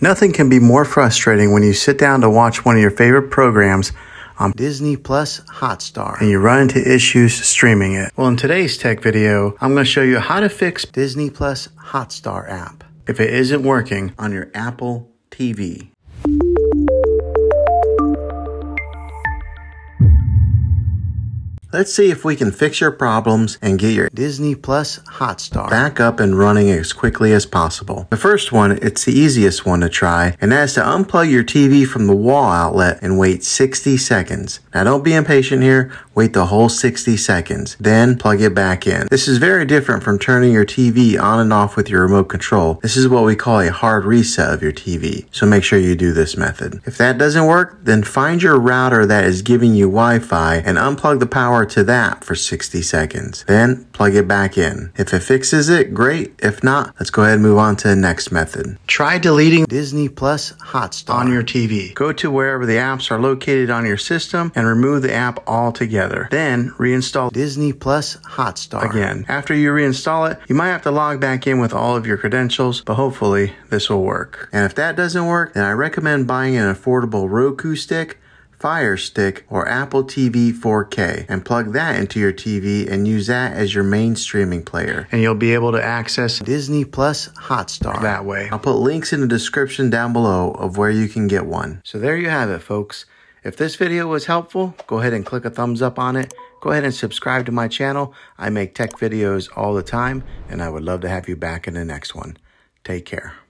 Nothing can be more frustrating when you sit down to watch one of your favorite programs on Disney Hotstar and you run into issues streaming it. Well, in today's tech video, I'm going to show you how to fix Disney Hotstar app if it isn't working on your Apple TV. Let's see if we can fix your problems and get your Disney Hotstar back up and running as quickly as possible. The first one, it's the easiest one to try, and that is to unplug your TV from the wall outlet and wait 60 seconds. Now don't be impatient here, wait the whole 60 seconds, then plug it back in. This is very different from turning your TV on and off with your remote control. This is what we call a hard reset of your TV, so make sure you do this method. If that doesn't work, then find your router that is giving you Wi-Fi and unplug the power to that for 60 seconds. Then plug it back in. If it fixes it, great. If not, let's go ahead and move on to the next method. Try deleting Disney Hotstar on your TV. Go to wherever the apps are located on your system and remove the app altogether. Then reinstall Disney Hotstar again. After you reinstall it, you might have to log back in with all of your credentials, but hopefully this will work. And if that doesn't work, then I recommend buying an affordable Roku stick, Fire Stick, or Apple TV 4K and plug that into your TV and use that as your main streaming player. And you'll be able to access Disney Hotstar that way. I'll put links in the description down below of where you can get one. So there you have it, folks. If this video was helpful, go ahead and click a thumbs up on it. Go ahead and subscribe to my channel. I make tech videos all the time, and I would love to have you back in the next one. Take care.